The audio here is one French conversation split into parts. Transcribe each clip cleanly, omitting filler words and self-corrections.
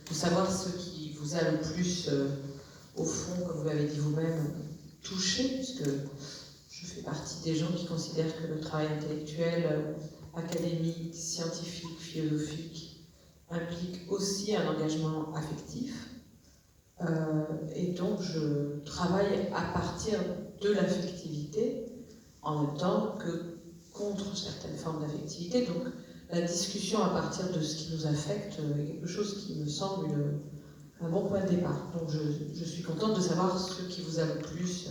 de savoir ce qui vous a le plus, au fond, comme vous l'avez dit vous-même, touché, puisque je fais partie des gens qui considèrent que le travail intellectuel, académique, scientifique, philosophique, implique aussi un engagement affectif. Et donc je travaille à partir de l'affectivité, en même temps que contre certaines formes d'affectivité. Donc la discussion à partir de ce qui nous affecte est quelque chose qui me semble un bon point de départ. Donc je suis contente de savoir ce qui vous a le plus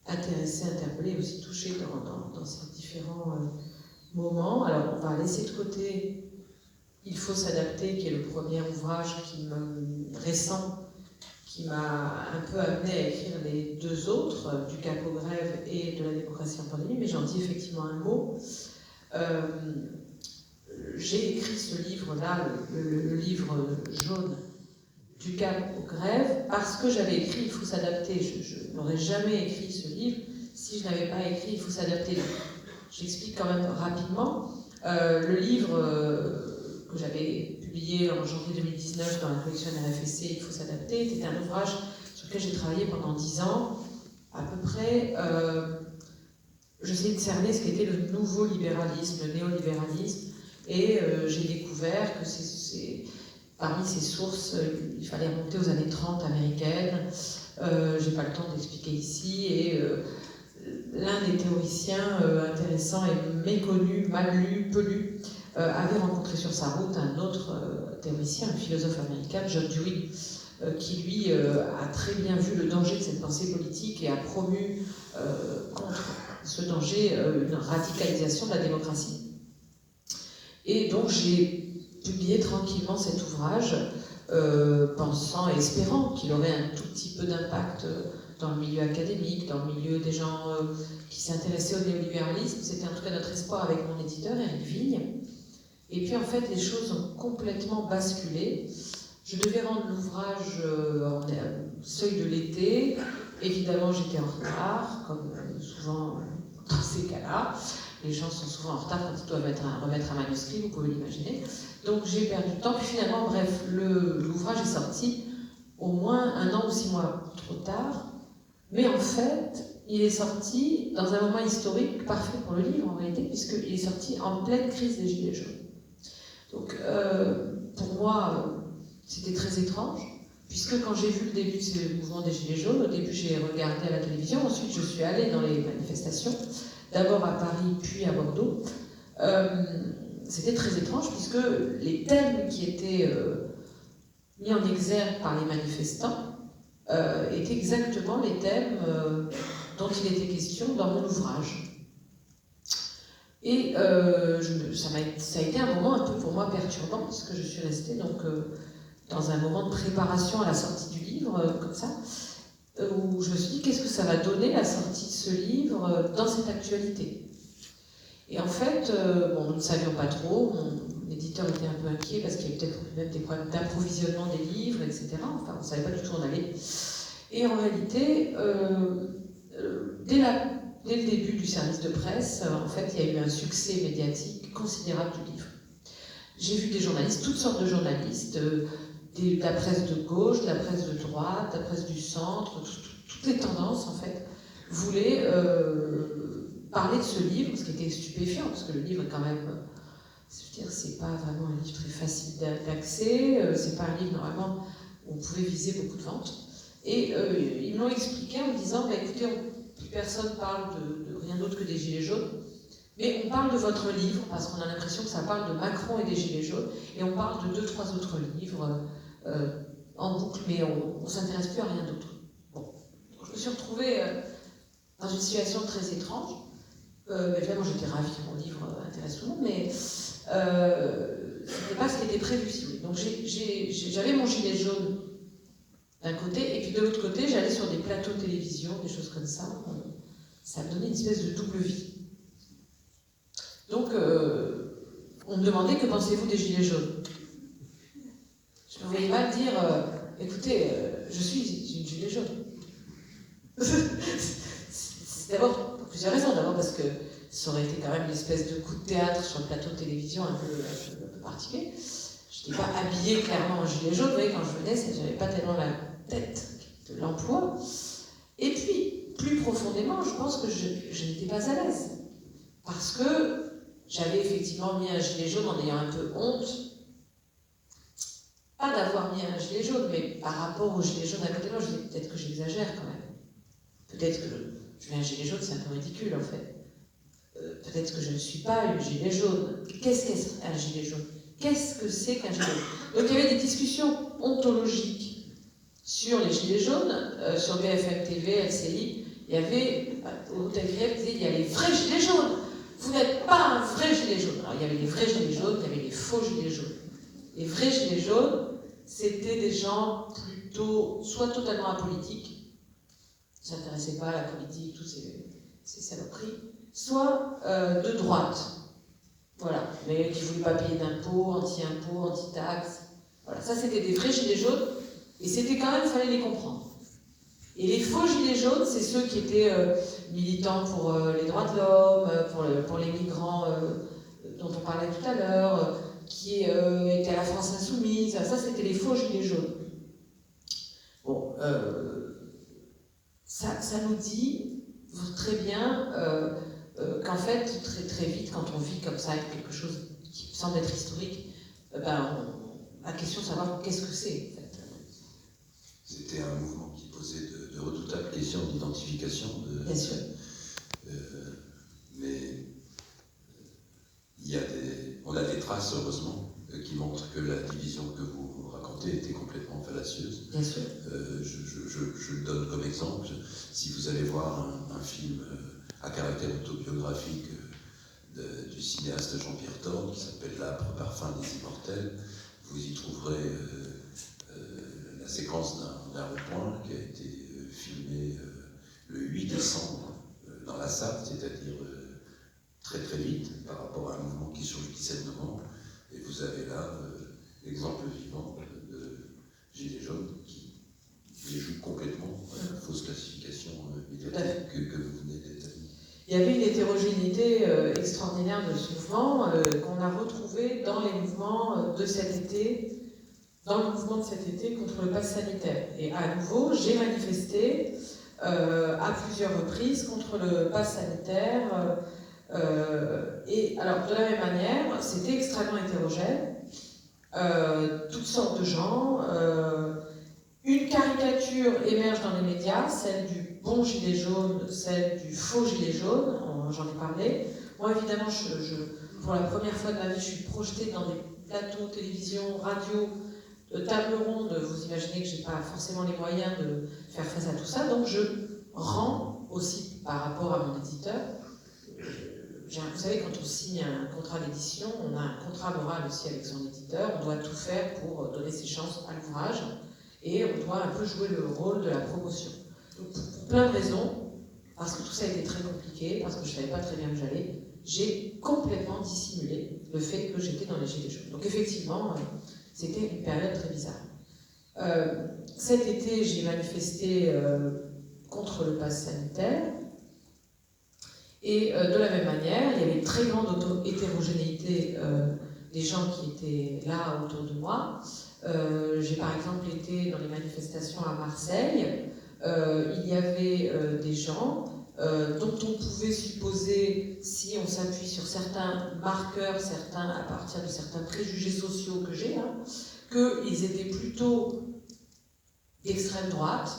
intéressé, interpellé, aussi touché dans ces différents moments. Alors on va laisser de côté Il faut s'adapter, qui est le premier ouvrage récent qui m'a un peu amené à écrire les deux autres, du Cap aux grèves et de la démocratie en pandémie, mais j'en dis effectivement un mot. J'ai écrit ce livre-là, le livre jaune du Cap aux grèves, parce que j'avais écrit Il faut s'adapter. Je n'aurais jamais écrit ce livre si je n'avais pas écrit Il faut s'adapter. J'explique quand même rapidement. Le livre que j'avais publié en janvier 2019 dans la collection RFSC, Il faut s'adapter, était un ouvrage sur lequel j'ai travaillé pendant 10 ans, à peu près. J'essayais de cerner ce qu'était le nouveau libéralisme, le néolibéralisme, et j'ai découvert que parmi ces sources, il fallait remonter aux années 30 américaines. J'ai pas le temps d'expliquer ici, et l'un des théoriciens intéressants et méconnu, mal lu, peu lu, avait rencontré sur sa route un autre théoricien, un philosophe américain, John Dewey, qui lui a très bien vu le danger de cette pensée politique et a promu contre ce danger une radicalisation de la démocratie. Et donc j'ai publié tranquillement cet ouvrage, pensant et espérant qu'il aurait un tout petit peu d'impact dans le milieu académique, dans le milieu des gens qui s'intéressaient au néolibéralisme. C'était en tout cas notre espoir avec mon éditeur, Eric Vigne. Et puis en fait, les choses ont complètement basculé. Je devais rendre l'ouvrage en seuil de l'été. Évidemment, j'étais en retard, comme souvent dans ces cas-là. Les gens sont souvent en retard quand ils doivent remettre un manuscrit, vous pouvez l'imaginer. Donc j'ai perdu du temps. Puis finalement, bref, l'ouvrage est sorti au moins 1 an ou 6 mois trop tard. Mais en fait, il est sorti dans un moment historique parfait pour le livre en réalité, puisqu'il est sorti en pleine crise des Gilets jaunes. Donc pour moi, c'était très étrange, puisque quand j'ai vu le début de ce mouvement des Gilets jaunes, au début j'ai regardé à la télévision, ensuite je suis allée dans les manifestations, d'abord à Paris puis à Bordeaux. C'était très étrange, puisque les thèmes qui étaient mis en exergue par les manifestants étaient exactement les thèmes dont il était question dans mon ouvrage. Et ça a été un moment un peu pour moi perturbant, parce que je suis restée donc dans un moment de préparation à la sortie du livre, comme ça, où je me suis dit qu'est-ce que ça va donner la sortie de ce livre dans cette actualité. Et en fait, nous ne savions pas trop, mon éditeur était un peu inquiet parce qu'il y avait peut-être même des problèmes d'approvisionnement des livres, etc. Enfin, on ne savait pas du tout où on allait. Et en réalité, dès le début du service de presse, en fait, il y a eu un succès médiatique considérable du livre. J'ai vu des journalistes, toutes sortes de journalistes, de la presse de gauche, de la presse de droite, de la presse du centre, toutes les tendances, en fait, voulaient parler de ce livre, ce qui était stupéfiant, parce que le livre est quand même, je veux dire, c'est pas vraiment un livre très facile d'accès, c'est pas un livre, normalement, où on pouvait viser beaucoup de ventes. Et ils m'ont expliqué en me disant, écoutez, plus personne parle de rien d'autre que des Gilets jaunes, mais on parle de votre livre, parce qu'on a l'impression que ça parle de Macron et des Gilets jaunes, et on parle de 2-3 autres livres en boucle, mais on ne s'intéresse plus à rien d'autre. Bon, je me suis retrouvée dans une situation très étrange. Évidemment, j'étais ravie que mon livre intéresse tout le monde, mais ce n'était pas ce qui était prévu, si vous voulez. Donc j'avais mon gilet jaune d'un côté, et puis de l'autre côté, j'allais sur des plateaux de télévision, des choses comme ça. Ça me donnait une espèce de double vie. Donc, on me demandait que pensez-vous des Gilets jaunes. Je ne me voyais pas dire, écoutez, je suis une gilet jaune. C'est d'abord pour plusieurs raisons. D'abord parce que ça aurait été quand même une espèce de coup de théâtre sur le plateau de télévision un peu particulier. Je je n'étais pas habillée clairement en gilet jaune. Vous voyez, quand je venais, je n'avais pas tellement la tête de l'emploi. Et puis, plus profondément, je pense que je n'étais pas à l'aise. Parce que j'avais effectivement mis un gilet jaune en ayant un peu honte. Pas d'avoir mis un gilet jaune, mais par rapport au gilet jaune à côté de moi, je dis peut-être que j'exagère quand même. Peut-être que je mets un gilet jaune, c'est un peu ridicule en fait. Peut-être que je ne suis pas une gilet jaune. Qu'est-ce qu'un gilet jaune? Qu'est-ce que c'est qu'un gilet jaune? Donc il y avait des discussions ontologiques sur les gilets jaunes, sur BFM TV, LCI. Il y avait, au Hôtel Grief, il y a les vrais gilets jaunes. Vous n'êtes pas un vrai gilet jaune. Alors il y avait les vrais gilets jaunes, il y avait les faux gilets jaunes. Les vrais gilets jaunes, c'était des gens plutôt, soit totalement apolitiques, ne s'intéressaient pas à la politique, toutes ces saloperies, soit de droite, voilà, mais qui ne voulaient pas payer d'impôts, anti-impôts, anti-taxes. Voilà, ça c'était des vrais gilets jaunes, et c'était quand même, il fallait les comprendre. Et les faux gilets jaunes, c'est ceux qui étaient militants pour les droits de l'homme, pour les migrants dont on parlait tout à l'heure, qui étaient à la France insoumise. Ça c'était les faux gilets jaunes. Bon, ça nous dit très bien qu'en fait, très très vite, quand on vit comme ça avec quelque chose qui semble être historique, la question de savoir qu'est-ce que c'est. En fait. C'était un mouvement qui posait de redoutables questions d'identification. Bien sûr. Mais on a des traces, heureusement, qui montrent que la division que vous racontez était complètement fallacieuse. Bien sûr. Je le donne comme exemple. Si vous allez voir un film à caractère autobiographique du cinéaste Jean-Pierre Thorne, qui s'appelle L'âpre parfum des immortels, vous y trouverez la séquence d'un rond-point qui a été filmé le 8 décembre dans la Sarthe, c'est-à-dire très très vite par rapport à un mouvement qui surgit le 17 novembre. Et vous avez là l'exemple vivant de Gilets jaunes qui déjoue complètement la fausse classification médiatique que vous venez d'établir. Il y avait une hétérogénéité extraordinaire de ce mouvement qu'on a retrouvé dans les mouvements de cet été, dans le mouvement de cet été contre le pass sanitaire. Et à nouveau, j'ai manifesté à plusieurs reprises contre le pass sanitaire. Et alors, de la même manière, c'était extrêmement hétérogène. Toutes sortes de gens. Une caricature émerge dans les médias, celle du bon gilet jaune, celle du faux gilet jaune, j'en ai parlé. Moi, évidemment, pour la première fois de ma vie, je suis projetée dans des plateaux, télévision, radio, table ronde. Vous imaginez que je n'ai pas forcément les moyens de faire face à tout ça, donc je rends aussi par rapport à mon éditeur. Vous savez, quand on signe un contrat d'édition, on a un contrat moral aussi avec son éditeur, on doit tout faire pour donner ses chances à l'ouvrage. Et on doit un peu jouer le rôle de la promotion. Donc, pour plein de raisons, parce que tout ça a été très compliqué, parce que je ne savais pas très bien où j'allais, j'ai complètement dissimulé le fait que j'étais dans les gilets jaunes. Donc effectivement, c'était une période très bizarre. Cet été, j'ai manifesté contre le pass sanitaire. Et de la même manière, il y avait une très grande hétérogénéité des gens qui étaient là autour de moi. J'ai par exemple été dans les manifestations à Marseille. Il y avait des gens dont on pouvait supposer, si on s'appuie sur certains marqueurs, à partir de certains préjugés sociaux que j'ai, qu'ils étaient plutôt d'extrême droite,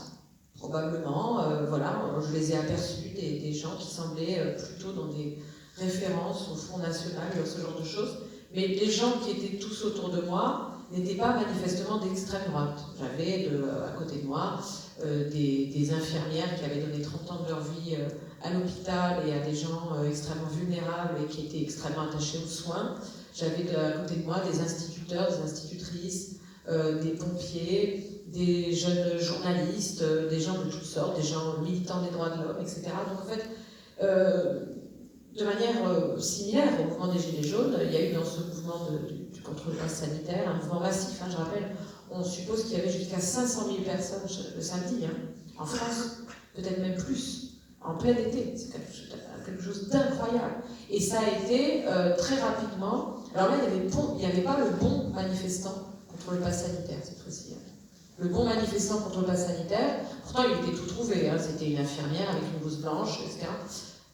probablement. Voilà, je les ai aperçus, des gens qui semblaient plutôt dans des références au Front National, ce genre de choses. Mais les gens qui étaient tous autour de moi n'étaient pas manifestement d'extrême droite. J'avais à côté de moi des infirmières qui avaient donné 30 ans de leur vie à l'hôpital et à des gens extrêmement vulnérables et qui étaient extrêmement attachés aux soins. J'avais à côté de moi des instituteurs, des institutrices, des pompiers, des jeunes journalistes, des gens de toutes sortes, des gens militants des droits de l'homme, etc. Donc en fait, de manière similaire au mouvement des Gilets jaunes, il y a eu dans ce mouvement contre le pass sanitaire un mouvement massif. Je rappelle, on suppose qu'il y avait jusqu'à 500 000 personnes le samedi, en France, peut-être même plus, en plein été. C'est quelque chose d'incroyable. Et ça a été très rapidement Alors là, il n'y avait pas le bon manifestant contre le pass sanitaire cette fois-ci. Le bon manifestant contre le pass sanitaire, pourtant il était tout trouvé, hein, c'était une infirmière avec une blouse blanche, etc.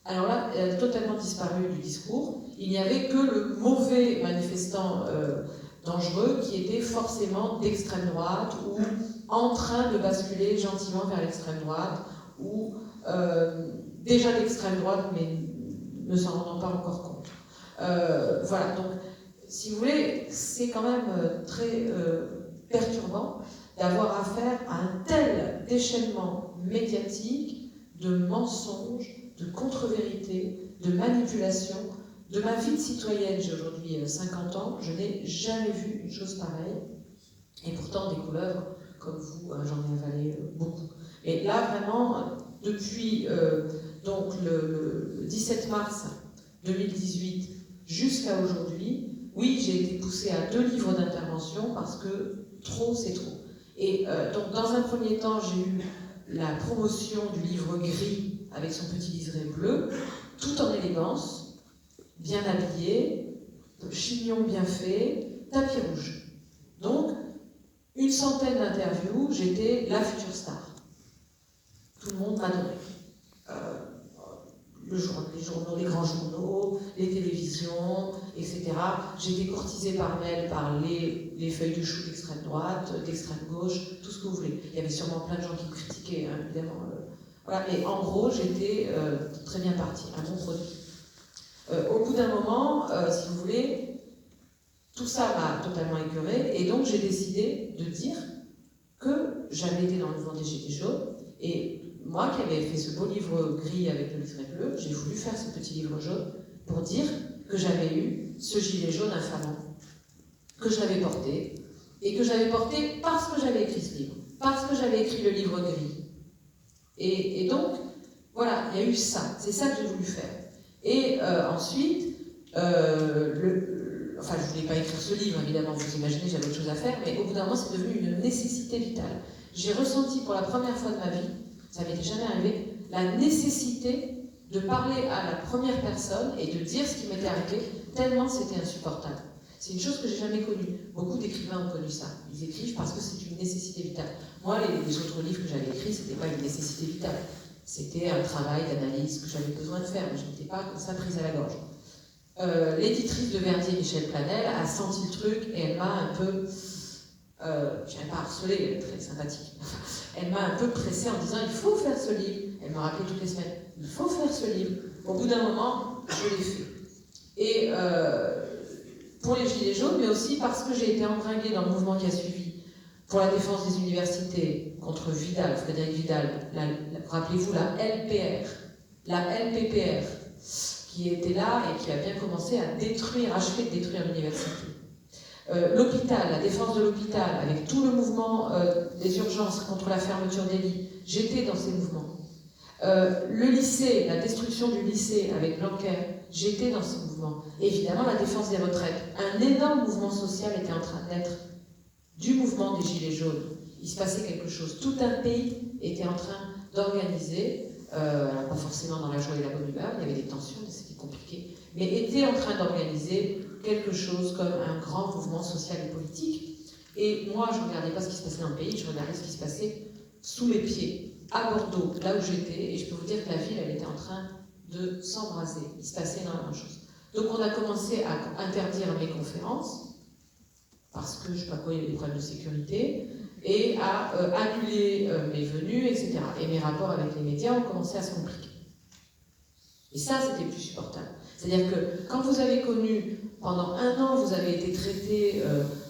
Alors là, elle a totalement disparu du discours. Il n'y avait que le mauvais manifestant dangereux qui était forcément d'extrême droite ou en train de basculer gentiment vers l'extrême droite ou déjà d'extrême droite mais ne s'en rendant pas encore compte. Voilà, donc si vous voulez, c'est quand même très perturbant d'avoir affaire à un tel déchaînement médiatique de mensonges, de contre-vérités, de manipulations. De ma vie de citoyenne, j'ai aujourd'hui 50 ans, je n'ai jamais vu une chose pareille. Et pourtant, des couleuvres, comme vous, j'en ai avalé beaucoup. Et là, vraiment, depuis donc le 17 mars 2018 jusqu'à aujourd'hui, oui, j'ai été poussée à 2 livres d'intervention parce que trop, c'est trop. Et donc, dans un premier temps, j'ai eu la promotion du livre gris avec son petit liseré bleu, tout en élégance, bien habillé, chignon bien fait, tapis rouge. Donc, une centaine d'interviews, j'étais la future star. Tout le monde m'adorait. Les journaux, les grands journaux, les télévisions, etc. J'étais courtisée par mail par les feuilles de chou d'extrême droite, d'extrême gauche, tout ce que vous voulez. Il y avait sûrement plein de gens qui me critiquaient, hein, évidemment. Voilà. Mais en gros, j'étais très bien partie, un bon produit. Au bout d'un moment, si vous voulez, tout ça m'a totalement écœurée, et donc j'ai décidé de dire que j'avais été dans le mouvement des Gilets jaunes, et moi qui avais fait ce beau livre gris avec le liseré bleu, j'ai voulu faire ce petit livre jaune pour dire que j'avais eu ce gilet jaune infamant, que je l'avais porté, et que j'avais porté parce que j'avais écrit ce livre, parce que j'avais écrit le livre gris. Et donc, voilà, il y a eu ça, c'est ça que j'ai voulu faire. Et ensuite, enfin, je ne voulais pas écrire ce livre, évidemment, vous imaginez, j'avais autre chose à faire, mais au bout d'un moment, c'est devenu une nécessité vitale. J'ai ressenti pour la première fois de ma vie, ça m'était jamais arrivé, la nécessité de parler à la première personne et de dire ce qui m'était arrivé, tellement c'était insupportable. C'est une chose que j'ai jamais connue. Beaucoup d'écrivains ont connu ça. Ils écrivent parce que c'est une nécessité vitale. Moi, les autres livres que j'avais écrits, c'était pas une nécessité vitale. C'était un travail d'analyse que j'avais besoin de faire, mais je n'étais pas comme ça prise à la gorge. L'éditrice de Verdier, Michel Planel, a senti le truc et elle m'a un peu... je n'avais pas harcelé, elle est très sympathique. Elle m'a un peu pressée en disant « il faut faire ce livre ». Elle me rappelait toutes les semaines « il faut faire ce livre ». Au bout d'un moment, je l'ai fait. Et pour les Gilets jaunes, mais aussi parce que j'ai été embringuée dans le mouvement qui a suivi pour la défense des universités contre Vidal, Frédéric Vidal, rappelez-vous la LPR, la LPPR, qui était là et qui a bien commencé à détruire, achever de détruire l'université. L'hôpital, la défense de l'hôpital, avec tout le mouvement des urgences contre la fermeture des lits, j'étais dans ces mouvements. Le lycée, la destruction du lycée avec Blanquer, j'étais dans ce mouvement. Et évidemment, la défense des retraites. Un énorme mouvement social était en train de naître du mouvement des Gilets jaunes. Il se passait quelque chose. Tout un pays était en train d'organiser, pas forcément dans la joie et la bonne humeur, il y avait des tensions, c'était compliqué, mais était en train d'organiser quelque chose comme un grand mouvement social et politique. Et moi, je ne regardais pas ce qui se passait dans le pays, je regardais ce qui se passait sous mes pieds, à Bordeaux, là où j'étais, et je peux vous dire que la ville, elle était en train de s'embraser. Il se passait énormément de choses. Donc on a commencé à interdire mes conférences, parce que je ne sais pas quoi, il y avait des problèmes de sécurité, et à annuler mes venues, etc. Et mes rapports avec les médias ont commencé à se compliquer. Et ça, c'était plus supportable. C'est-à-dire que quand vous avez connu, pendant 1 an, vous avez été traité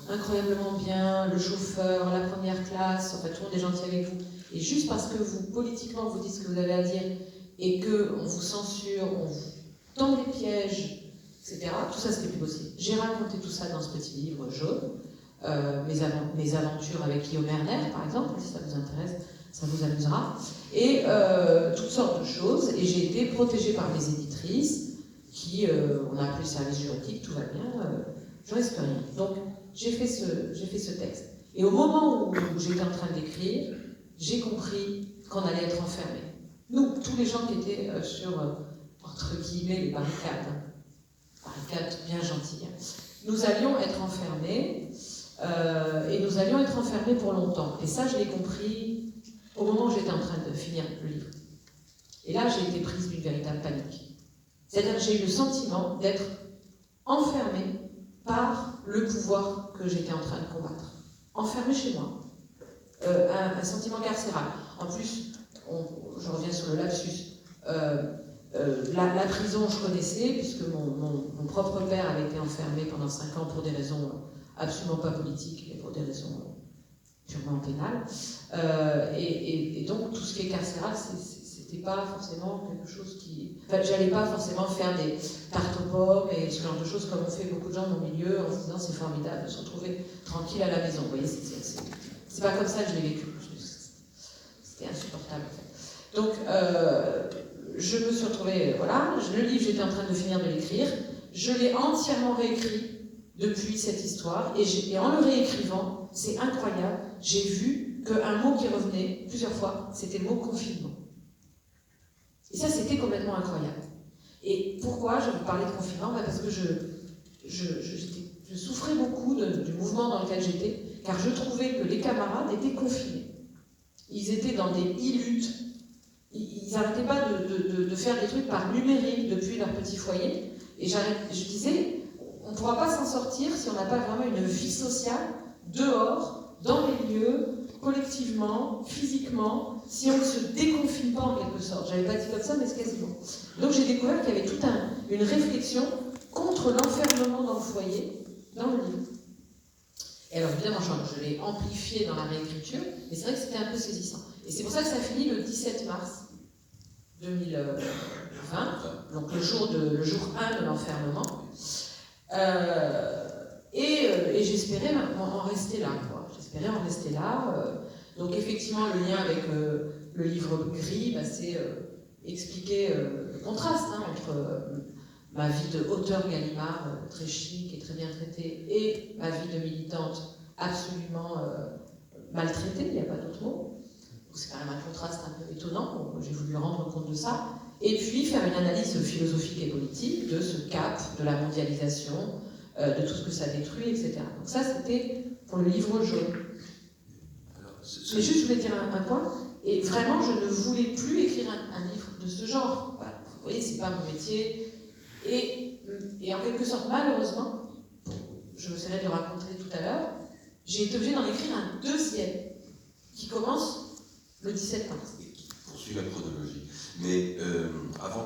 incroyablement bien, le chauffeur, la première classe, en fait, tout le monde est gentil avec vous, et juste parce que vous, politiquement, vous dites ce que vous avez à dire, et qu'on vous censure, on vous tend des pièges, etc., tout ça, c'était plus possible. J'ai raconté tout ça dans ce petit livre jaune, mes aventures avec Guillaume Erner, par exemple, si ça vous intéresse, ça vous amusera, et toutes sortes de choses, et j'ai été protégée par mes éditrices, qui, on a appelé le service juridique, tout va bien, je risque rien. Donc, j'ai fait ce texte. Et au moment où j'étais en train d'écrire, j'ai compris qu'on allait être enfermés. Nous, tous les gens qui étaient sur, entre guillemets, les barricades, barricades bien gentilles, nous allions être enfermés, et nous allions être enfermés pour longtemps. Et ça, je l'ai compris au moment où j'étais en train de finir le livre. Et là, j'ai été prise d'une véritable panique. C'est-à-dire que j'ai eu le sentiment d'être enfermée par le pouvoir que j'étais en train de combattre. Enfermée chez moi. Un sentiment carcéral. En plus, je reviens sur le lapsus. La prison, je connaissais, puisque mon propre père avait été enfermé pendant 5 ans pour des raisons absolument pas politiques, mais pour des raisons purement pénales. Et donc, tout ce qui est carcéral, c'était pas forcément quelque chose qui... Enfin, j'allais pas forcément faire des tartes aux pommes et ce genre de choses comme ont fait beaucoup de gens dans mon milieu en se disant c'est formidable de se retrouver tranquille à la maison. Vous voyez, c'est pas comme ça que je l'ai vécu. C'était insupportable, en fait. Donc, je me suis retrouvée, voilà, le livre, j'étais en train de finir de l'écrire, je l'ai entièrement réécrit depuis cette histoire, et en le réécrivant, c'est incroyable, j'ai vu qu'un mot qui revenait plusieurs fois, c'était le mot confinement. Et ça, c'était complètement incroyable. Et pourquoi je vous parlais de confinement? Parce que je souffrais beaucoup du mouvement dans lequel j'étais, car je trouvais que les camarades étaient confinés. Ils étaient dans des e-luttes. Ils n'arrêtaient pas de faire des trucs par numérique depuis leur petit foyer. Et je disais, on ne pourra pas s'en sortir si on n'a pas vraiment une vie sociale dehors, dans les lieux, collectivement, physiquement, si on ne se déconfine pas en quelque sorte. Je n'avais pas dit comme ça, mais c'est quasiment. Donc j'ai découvert qu'il y avait toute une réflexion contre l'enfermement dans le foyer, dans le livre. Et alors évidemment, je l'ai amplifié dans la réécriture, mais c'est vrai que c'était un peu saisissant. Et c'est pour ça que ça finit le 17 mars 2020, donc le jour 1 de l'enfermement. Et j'espérais en rester là, quoi. J'espérais en rester là. Donc effectivement, le lien avec le livre gris, c'est expliquer le contraste entre ma vie de auteur Gallimard, très chic et très bien traitée, et ma vie de militante absolument maltraitée, il n'y a pas d'autre mot. C'est quand même un contraste un peu étonnant, j'ai voulu rendre compte de ça. Et puis faire une analyse philosophique et politique de ce cap, de la mondialisation, de tout ce que ça détruit, etc. Donc ça, c'était pour le livre jaune. Mais juste, je voulais dire un point, et vraiment, je ne voulais plus écrire un livre de ce genre. Voilà. Vous voyez, c'est pas mon métier. Et en quelque sorte, malheureusement, je me serais de raconter tout à l'heure, j'ai été obligée d'en écrire un deuxième, qui commence le 17 mars. Et qui poursuit la chronologie. Mais avant